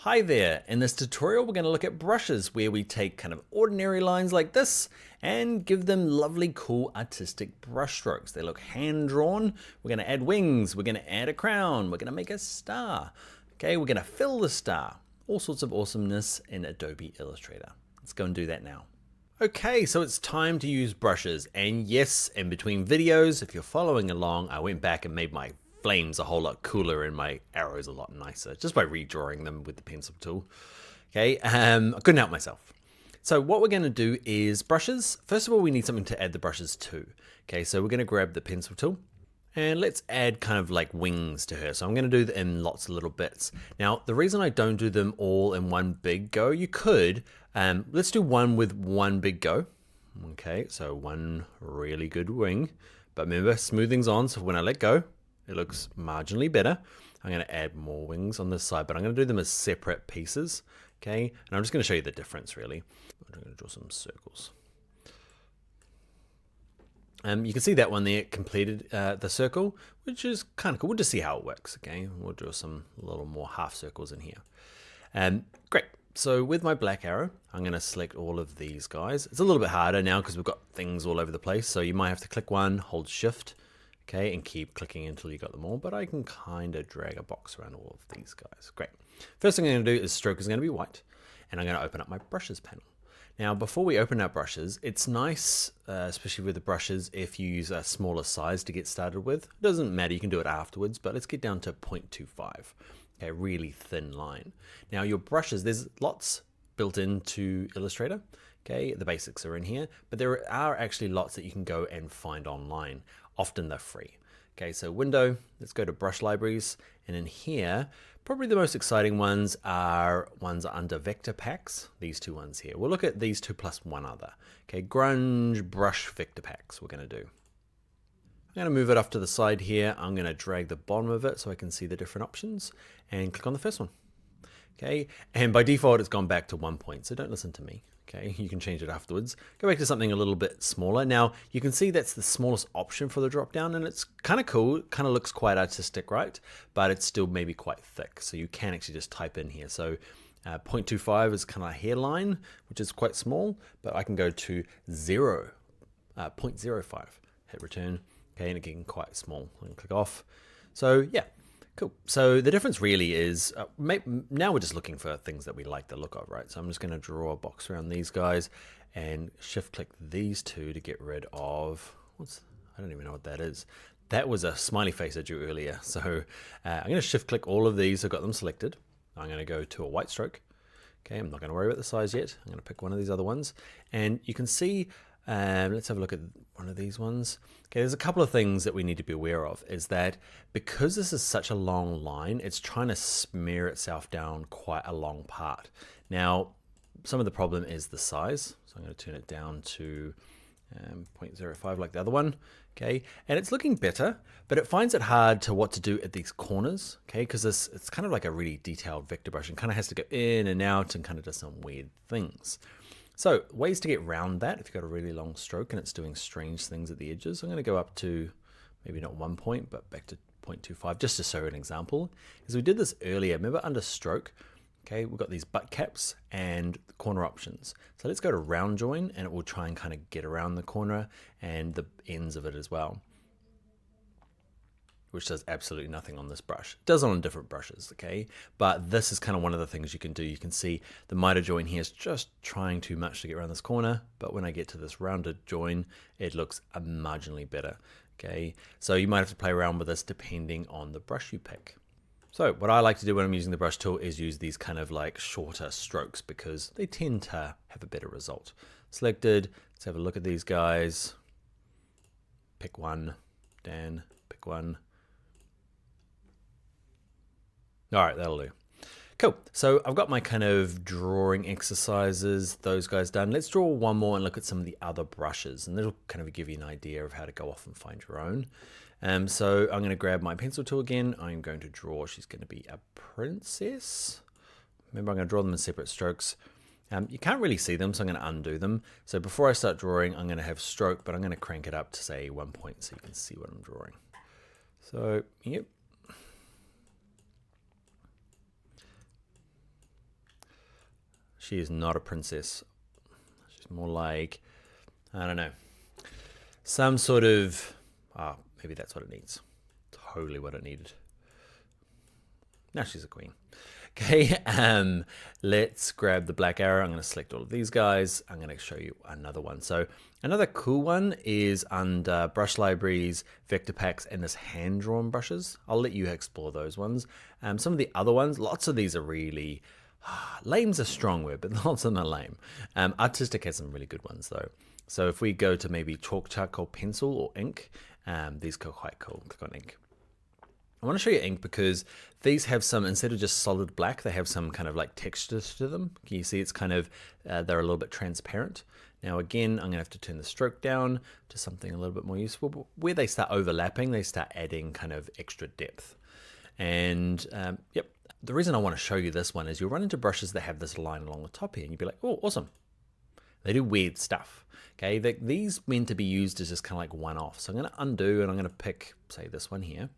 Hi there, in this tutorial we're going to look at brushes where we take kind of ordinary lines like this and give them lovely cool artistic brush strokes. They look hand drawn, we're going to add wings, we're going to add a crown, we're going to make a star. Okay, we're going to fill the star. All sorts of awesomeness in Adobe Illustrator. Let's go and do that now. Okay, so it's time to use brushes, and yes, in between videos, if you're following along, I went back and made my flames a whole lot cooler and my arrows a lot nicer just by redrawing them with the pencil tool. Okay, I couldn't help myself. So what we're going to do is brushes. First of all, we need something to add the brushes to. Okay, so we're going to grab the pencil tool and let's add kind of like wings to her. So I'm going to do them in lots of little bits. Now, the reason I don't do them all in one big go, you could, let's do one with one big go. Okay, so one really good wing, but remember, smoothing's on, so when I let go, it looks marginally better. I'm going to add more wings on this side, but I'm going to do them as separate pieces. Okay, and I'm just going to show you the difference really. I'm going to draw some circles. You can see that one there completed the circle, which is kind of cool. We'll just see how it works. Okay, we'll draw some little more half circles in here. Great. So with my black arrow, I'm going to select all of these guys. It's a little bit harder now because we've got things all over the place. So you might have to click one, hold shift, okay, and keep clicking until you got them all. But I can kind of drag a box around all of these guys. Great. First thing I'm going to do is stroke is going to be white, and I'm going to open up my brushes panel. Now, before we open our brushes, it's nice, especially with the brushes, if you use a smaller size to get started with. It doesn't matter, you can do it afterwards, but let's get down to 0.25. Okay, really thin line. Now your brushes, there's lots built into Illustrator. Okay, the basics are in here, but there are actually lots that you can go and find online. Often they're free. Okay, so window, let's go to brush libraries, and in here, probably the most exciting ones are under vector packs, these two ones here. We'll look at these two plus one other. Okay, grunge brush vector packs we're gonna do. I'm going to move it off to the side here. I'm going to drag the bottom of it so I can see the different options and click on the first one. Okay, and by default it's gone back to 1 point, so don't listen to me. Okay, you can change it afterwards. Go back to something a little bit smaller. Now you can see that's the smallest option for the drop down, and it's kind of cool. Kind of looks quite artistic, right? But it's still maybe quite thick, so you can actually just type in here. So 0.25 is kind of a hairline, which is quite small, but I can go to 0.05, hit return. Okay, and again, quite small. I can click off. So yeah, cool. So the difference really is, now we're just looking for things that we like the look of, right? So I'm just gonna draw a box around these guys and shift click these two to get rid of, I don't even know what that is. That was a smiley face I drew earlier. So I'm gonna shift click all of these. I've got them selected. I'm gonna go to a white stroke. Okay, I'm not gonna worry about the size yet. I'm gonna pick one of these other ones. And you can see, let's have a look at one of these ones. Okay, there's a couple of things that we need to be aware of, is that because this is such a long line, it's trying to smear itself down quite a long part. Now, some of the problem is the size. So I'm going to turn it down to 0.05 like the other one. Okay, and it's looking better, but it finds it hard to what to do at these corners. Okay, because it's kind of like a really detailed vector brush and kind of has to go in and out and kind of does some weird things. So ways to get around that, if you've got a really long stroke and it's doing strange things at the edges, I'm going to go up to maybe not 1 point, but back to 0.25, just to show an example. As we did this earlier, remember under stroke, okay, we've got these butt caps and the corner options. So let's go to round join, and it will try and kind of get around the corner and the ends of it as well, which does absolutely nothing on this brush. It does on different brushes, okay? But this is kind of one of the things you can do. You can see the miter join here is just trying too much to get around this corner, but when I get to this rounded join, it looks marginally better, okay? So you might have to play around with this depending on the brush you pick. So what I like to do when I'm using the brush tool is use these kind of like shorter strokes because they tend to have a better result. Selected, let's have a look at these guys. Pick one, Dan, pick one. All right, that'll do. Cool. So I've got my kind of drawing exercises, those guys done. Let's draw one more and look at some of the other brushes, and that'll kind of give you an idea of how to go off and find your own. So I'm going to grab my pencil tool again. I'm going to draw, she's going to be a princess. Remember, I'm going to draw them in separate strokes. You can't really see them, so I'm going to undo them. So before I start drawing, I'm going to have stroke, but I'm going to crank it up to say 1 point so you can see what I'm drawing. So, yep. She is not a princess. She's more like, I don't know, some sort of, maybe that's what it needs. Totally what it needed. Now she's a queen. Okay, let's grab the black arrow. I'm going to select all of these guys. I'm going to show you another one. So another cool one is under brush libraries, vector packs, and this hand-drawn brushes. I'll let you explore those ones. Some of the other ones, lots of these are really, lame's a strong word, but lots of them are lame. Artistic has some really good ones though. So if we go to maybe chalk, charcoal, pencil, or ink, these go quite cool. Click on ink. I want to show you ink because these have some, instead of just solid black, they have some kind of like textures to them. Can you see it's kind of, they're a little bit transparent. Now again, I'm going to have to turn the stroke down to something a little bit more useful. But where they start overlapping, they start adding kind of extra depth. And yep, the reason I want to show you this one is you'll run into brushes that have this line along the top here and you'll be like, oh, awesome. They do weird stuff. Okay, these meant to be used as just kind of like one-off. So I'm going to undo and I'm going to pick, say, this one here.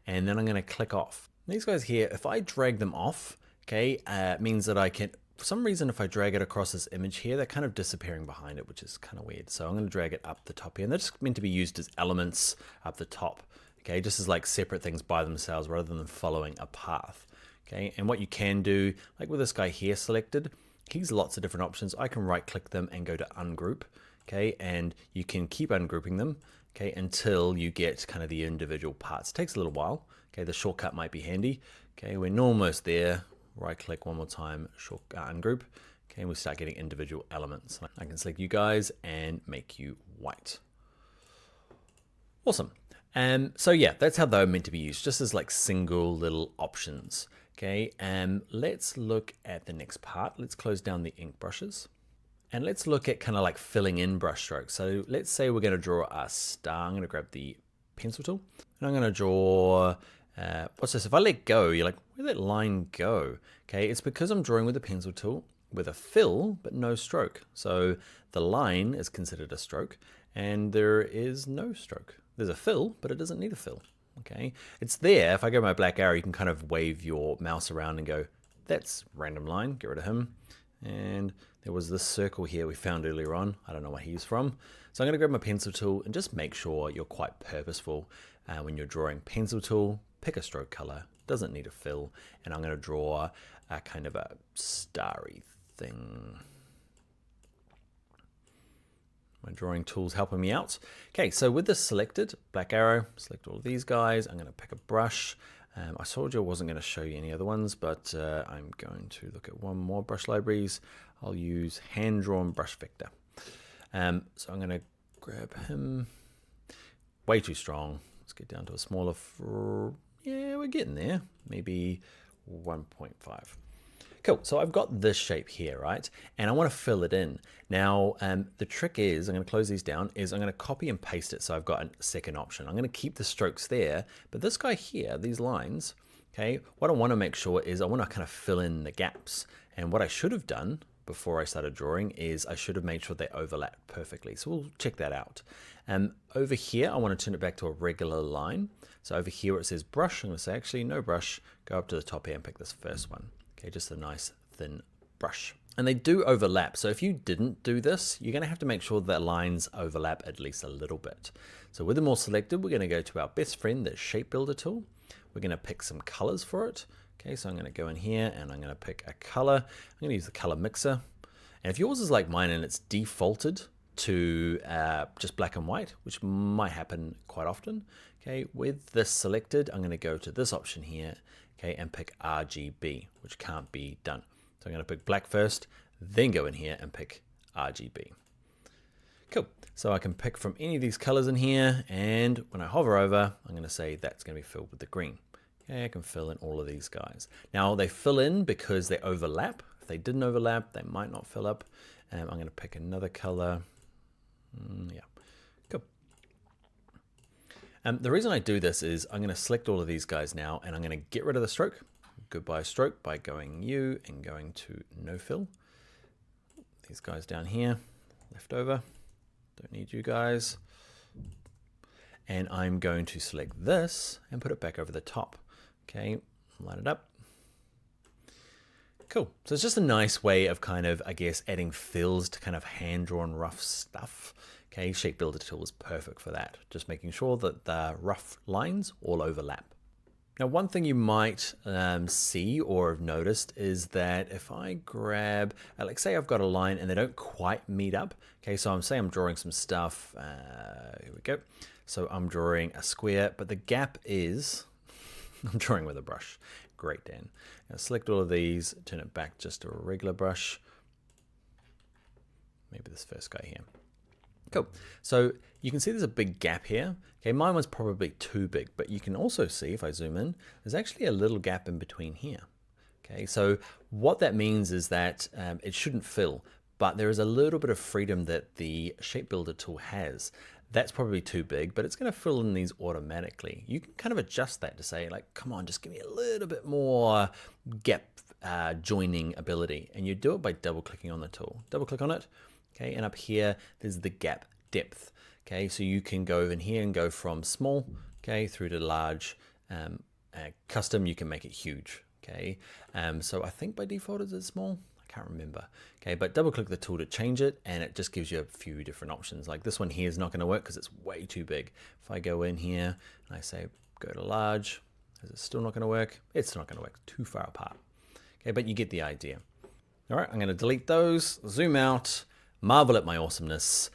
And then I'm going to click off. These guys here, if I drag them off, okay, it means that I can, for some reason, if I drag it across this image here, they're kind of disappearing behind it, which is kind of weird. So I'm going to drag it up the top here. And they're just meant to be used as elements up the top, okay, just as like separate things by themselves rather than following a path, okay. And what you can do, like with this guy here selected, he's lots of different options. I can right click them and go to ungroup, okay, and you can keep ungrouping them, okay, until you get kind of the individual parts. It takes a little while. Okay, the shortcut might be handy. Okay, we're almost there. Right click one more time, ungroup. Okay, and we start getting individual elements. I can select you guys and make you white. Awesome. So yeah, that's how they're meant to be used, just as like single little options. Okay, let's look at the next part. Let's close down the ink brushes. And let's look at kind of like filling in brush strokes. So let's say we're going to draw a star. I'm going to grab the pencil tool and I'm going to draw, what's this? If I let go, you're like, where'd that line go? Okay, it's because I'm drawing with the pencil tool with a fill, but no stroke. So the line is considered a stroke and there is no stroke. There's a fill, but it doesn't need a fill. Okay, it's there. If I go my black arrow, you can kind of wave your mouse around and go, that's random line, get rid of him. And there was this circle here we found earlier on. I don't know where he's from. So I'm going to grab my pencil tool and just make sure you're quite purposeful when you're drawing. Pencil tool, pick a stroke color, doesn't need a fill. And I'm going to draw a kind of a starry thing. My drawing tool's helping me out. Okay, so with this selected, black arrow, select all of these guys. I'm going to pick a brush. I told you I wasn't going to show you any other ones, but I'm going to look at one more brush libraries. I'll use hand-drawn brush vector. So I'm going to grab him. Way too strong. Let's get down to a smaller, yeah, we're getting there. Maybe 1.5. Cool, so I've got this shape here, right? And I want to fill it in. Now, the trick is, I'm going to close these down, is I'm going to copy and paste it so I've got a second option. I'm going to keep the strokes there, but this guy here, these lines, okay, what I want to make sure is I want to kind of fill in the gaps. And what I should have done before I started drawing is I should have made sure they overlap perfectly. So we'll check that out. Over here, I want to turn it back to a regular line. So over here where it says brush, I'm going to say actually no brush, go up to the top here and pick this first one. Okay, just a nice thin brush. And they do overlap. So if you didn't do this, you're going to have to make sure that lines overlap at least a little bit. So with them all selected, we're going to go to our best friend, the shape builder tool. We're going to pick some colors for it. Okay, so I'm going to go in here and I'm going to pick a color. I'm going to use the color mixer. And if yours is like mine and it's defaulted to just black and white, which might happen quite often. Okay, with this selected, I'm going to go to this option here, okay, and pick RGB, which can't be done. So I'm going to pick black first, then go in here and pick RGB. Cool. So I can pick from any of these colors in here, and when I hover over, I'm going to say that's going to be filled with the green. Okay, I can fill in all of these guys. Now they fill in because they overlap. If they didn't overlap, they might not fill up. I'm going to pick another color. Yeah, cool. The reason I do this is I'm going to select all of these guys now, and I'm going to get rid of the stroke. Goodbye stroke by going U and going to no fill. These guys down here, left over. Don't need you guys. And I'm going to select this and put it back over the top. Okay, line it up. Cool. So it's just a nice way of kind of, I guess, adding fills to kind of hand-drawn rough stuff. Okay, Shape Builder tool is perfect for that. Just making sure that the rough lines all overlap. Now, one thing you might see or have noticed is that if I grab, like say I've got a line and they don't quite meet up. Okay, so I'm drawing some stuff. Here we go. So I'm drawing a square, but the gap is, I'm drawing with a brush. Great, Dan. Now select all of these, turn it back just to a regular brush. Maybe this first guy here. Cool. So you can see there's a big gap here. Okay, mine was probably too big, but you can also see if I zoom in, there's actually a little gap in between here. Okay, so what that means is that it shouldn't fill, but there is a little bit of freedom that the Shape Builder tool has. That's probably too big, but it's going to fill in these automatically. You can kind of adjust that to say like, come on, just give me a little bit more gap joining ability. And you do it by double clicking on the tool. Double click on it. Okay, and up here, there's the gap depth. Okay, so you can go in here and go from small, okay, through to large. Custom, you can make it huge. Okay, so I think by default is it small? I can't remember. Okay, but double click the tool to change it, and it just gives you a few different options. Like this one here is not going to work because it's way too big. If I go in here and I say go to large, is it still not going to work? It's not going to work, too far apart. Okay, but you get the idea. All right, I'm going to delete those, zoom out, marvel at my awesomeness.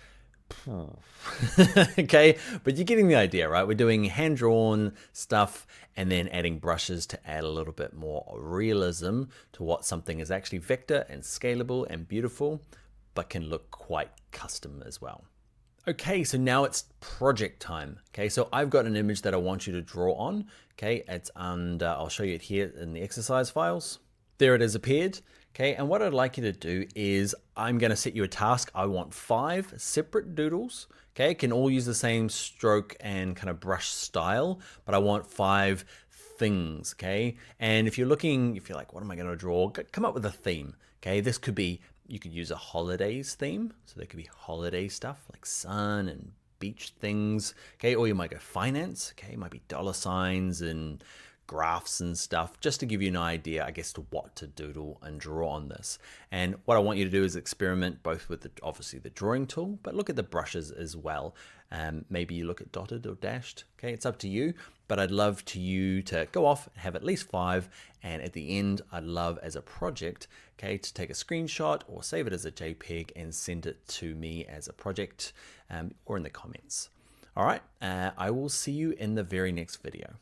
Okay, but you're getting the idea, right? We're doing hand-drawn stuff and then adding brushes to add a little bit more realism to what something is actually vector and scalable and beautiful, but can look quite custom as well. Okay, so now it's project time. Okay, so I've got an image that I want you to draw on. Okay, it's under, I'll show you it here in the exercise files. There it has appeared. Okay, and what I'd like you to do is I'm going to set you a task. I want 5 separate doodles. Okay, can all use the same stroke and kind of brush style, but I want 5 things. Okay, and if you're looking, if you're like, what am I going to draw? Come up with a theme. Okay, this could be, you could use a holidays theme. So there could be holiday stuff like sun and beach things. Okay, or you might go finance. Okay, it might be dollar signs and graphs and stuff, just to give you an idea, I guess, to what to doodle and draw on this. And what I want you to do is experiment both with obviously the drawing tool, but look at the brushes as well. Maybe you look at dotted or dashed. Okay, it's up to you, but I'd love you to go off and have at least 5. And at the end, I'd love as a project, okay, to take a screenshot or save it as a JPEG and send it to me as a project or in the comments. All right, I will see you in the very next video.